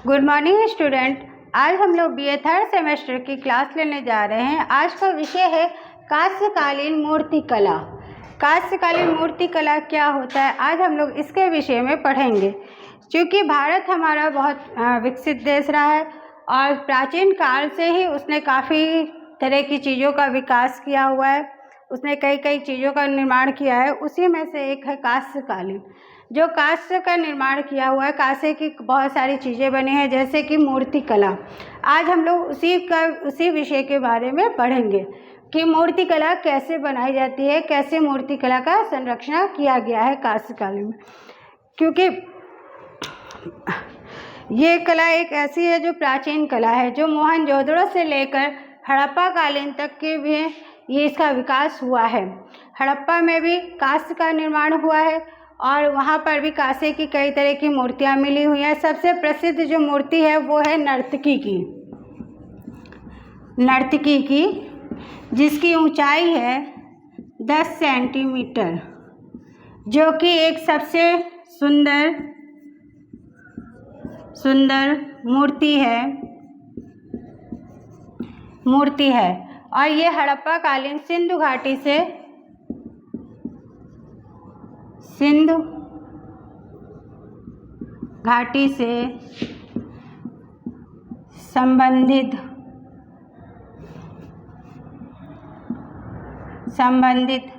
Good morning student. आज हम लोग बीए थर्ड सेमेस्टर की क्लास लेने जा रहे हैं। आज का विषय है कांस्यकालीन मूर्तिकला। कांस्यकालीन मूर्तिकला क्या होता है, आज हम लोग इसके विषय में पढ़ेंगे। क्योंकि भारत हमारा बहुत विकसित देश रहा है और प्राचीन काल से ही उसने काफ़ी तरह की चीज़ों का विकास किया हुआ है। उसने कई कई चीज़ों का निर्माण किया है। उसी में से एक है कांस्यकालीन, जो कांस्य का निर्माण किया हुआ है। कांसे की बहुत सारी चीज़ें बनी हैं, जैसे कि मूर्तिकला। आज हम लोग उसी विषय के बारे में पढ़ेंगे कि मूर्तिकला कैसे बनाई जाती है, कैसे मूर्तिकला का संरक्षण किया गया है कांस्यकालीन में। क्योंकि ये कला एक ऐसी है जो प्राचीन कला है, जो मोहनजोदड़ो से लेकर हड़प्पा कालीन तक के भी ये इसका विकास हुआ है। हड़प्पा में भी कांस्य का निर्माण हुआ है और वहाँ पर भी कांसे की कई तरह की मूर्तियाँ मिली हुई हैं। सबसे प्रसिद्ध जो मूर्ति है वो है नर्तकी की, जिसकी ऊंचाई है 10 सेंटीमीटर, जो कि एक सबसे सुंदर मूर्ति है। और ये हड़प्पा कालीन सिंधु घाटी से संबंधित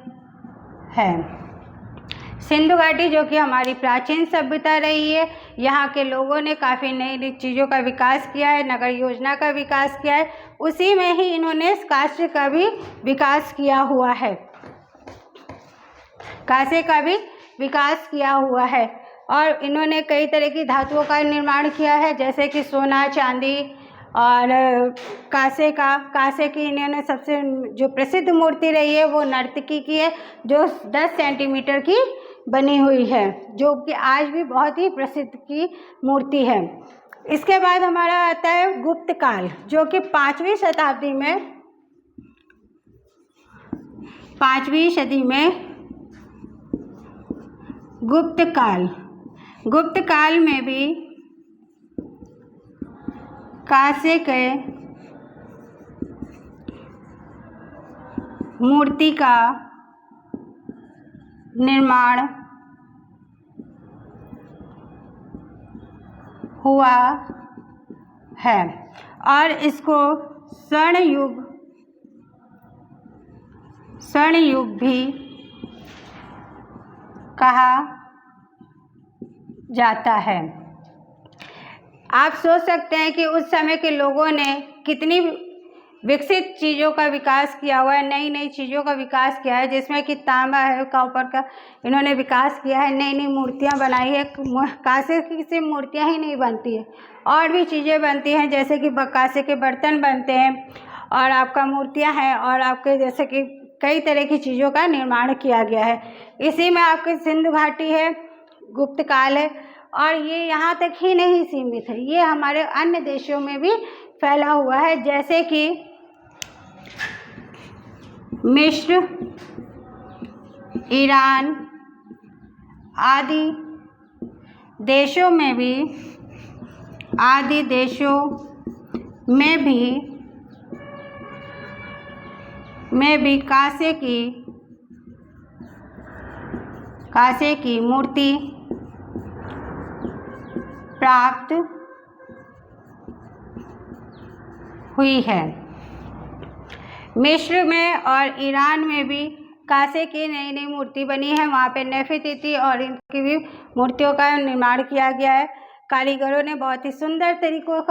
है। सिंधु घाटी जो कि हमारी प्राचीन सभ्यता रही है, यहाँ के लोगों ने काफ़ी नई नई चीज़ों का विकास किया है, नगर योजना का विकास किया है। उसी में ही इन्होंने कांस्य का भी विकास किया हुआ है। कांसे का भी विकास किया हुआ है और इन्होंने कई तरह की धातुओं का निर्माण किया है, जैसे कि सोना, चांदी और कांसे की इन्होंने सबसे जो प्रसिद्ध मूर्ति रही है वो नर्तकी की है, जो 10 सेंटीमीटर की बनी हुई है, जो कि आज भी बहुत ही प्रसिद्ध की मूर्ति है। इसके बाद हमारा आता है गुप्त काल, जो कि 5वीं सदी में गुप्त काल में भी कांसे के मूर्ति का निर्माण हुआ है और इसको स्वर्ण युग भी कहा जाता है। आप सोच सकते हैं कि उस समय के लोगों ने कितनी विकसित चीज़ों का विकास किया हुआ है, नई नई चीज़ों का विकास किया है, जिसमें कि तांबा है, कॉपर का इन्होंने विकास किया है, नई नई मूर्तियाँ बनाई है। कांसे की सिर्फ मूर्तियाँ ही नहीं बनती है, और भी चीज़ें बनती हैं, जैसे कि कांसे के बर्तन बनते हैं और आपका मूर्तियाँ हैं, और आपके जैसे कि कई तरह की चीज़ों का निर्माण किया गया है। इसी में आपकी सिंधु घाटी है, गुप्त काल है, और ये यहाँ तक ही नहीं सीमित है, ये हमारे अन्य देशों में भी फैला हुआ है, जैसे कि मिस्र, ईरान आदि देशों में भी कांसे की मूर्ति प्राप्त हुई है। मिस्र में और ईरान में भी कांसे की नई नई मूर्ति बनी है। वहाँ पे नेफितिति और इनकी भी मूर्तियों का निर्माण किया गया है। कारीगरों ने बहुत ही सुंदर तरीकों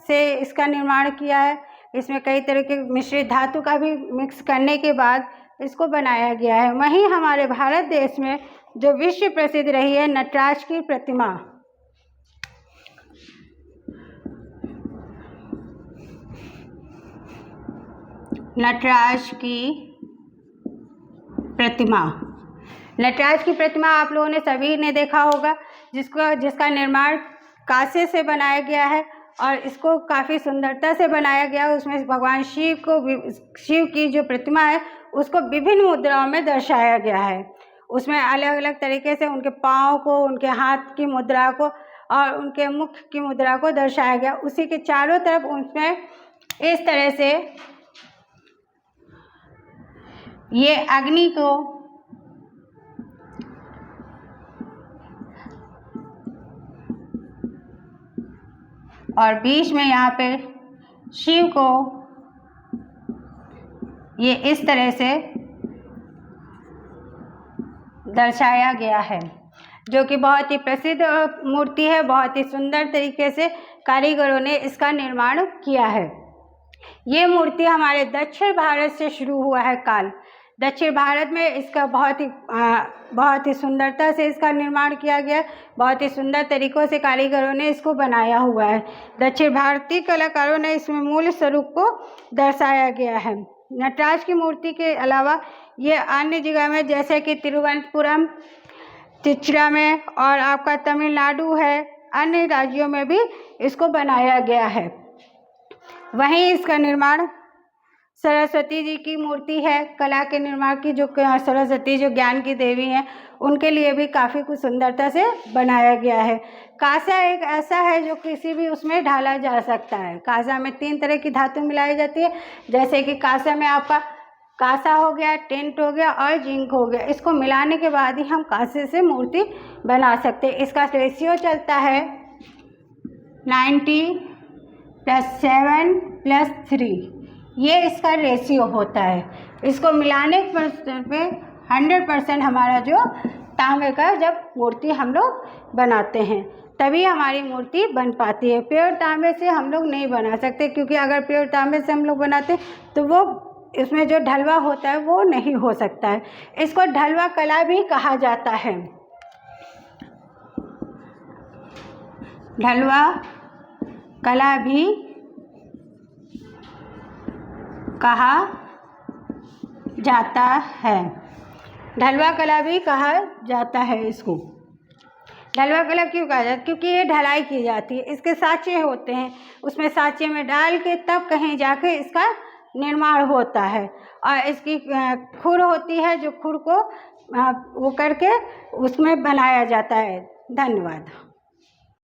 से इसका निर्माण किया है। इसमें कई तरह के मिश्रित धातु का भी मिक्स करने के बाद इसको बनाया गया है। वहीं हमारे भारत देश में जो विश्व प्रसिद्ध रही है नटराज की प्रतिमा आप लोगों ने सभी ने देखा होगा, जिसका निर्माण कांसे से बनाया गया है और इसको काफ़ी सुंदरता से बनाया गया है। उसमें भगवान शिव की जो प्रतिमा है उसको विभिन्न मुद्राओं में दर्शाया गया है। उसमें अलग अलग तरीके से उनके पाँव को, उनके हाथ की मुद्रा को और उनके मुख की मुद्रा को दर्शाया गया। उसी के चारों तरफ उसमें इस तरह से ये अग्नि को और बीच में यहाँ पे शिव को ये इस तरह से दर्शाया गया है, जो कि बहुत ही प्रसिद्ध मूर्ति है। बहुत ही सुंदर तरीके से कारीगरों ने इसका निर्माण किया है। ये मूर्ति हमारे दक्षिण भारत से शुरू हुआ है काल। दक्षिण भारत में इसका बहुत ही सुंदरता से इसका निर्माण किया गया है। बहुत ही सुंदर तरीक़ों से कारीगरों ने इसको बनाया हुआ है। दक्षिण भारतीय कलाकारों ने इसमें मूल स्वरूप को दर्शाया गया है। नटराज की मूर्ति के अलावा ये अन्य जगह में जैसे कि तिरुवनंतपुरम, तिरुचिरा में और आपका तमिलनाडु है, अन्य राज्यों में भी इसको बनाया गया है। वहीं इसका निर्माण सरस्वती जी की मूर्ति है, कला के निर्माण की, जो सरस्वती जो ज्ञान की देवी हैं, उनके लिए भी काफ़ी कुछ सुंदरता से बनाया गया है। कांसा एक ऐसा है जो किसी भी उसमें ढाला जा सकता है। कांसा में 3 तरह की धातु मिलाई जाती है, जैसे कि कांसा में आपका कांसा हो गया, टेंट हो गया और जिंक हो गया। इसको मिलाने के बाद ही हम कांसे से मूर्ति बना सकते हैं। इसका रेशियो चलता है 90 + 7 + 3, ये इसका रेशियो होता है। इसको मिलाने पे 100% हमारा जो तांबे का जब मूर्ति हम लोग बनाते हैं तभी हमारी मूर्ति बन पाती है। प्योर तांबे से हम लोग नहीं बना सकते, क्योंकि अगर प्योर तांबे से हम लोग बनाते तो वो इसमें जो ढलवा होता है वो नहीं हो सकता है। इसको ढलवा कला भी कहा जाता है। ढलवा कला भी कहा जाता है। ढलवा कला भी कहा जाता है इसको। ढलवा कला क्यों कहा जाता है? क्योंकि ये ढलाई की जाती है। इसके साँचे होते हैं, उसमें साँचे में डाल के तब कहीं जाके इसका निर्माण होता है। और इसकी खुर होती है, जो खुर को वो करके उसमें बनाया जाता है। धन्यवाद।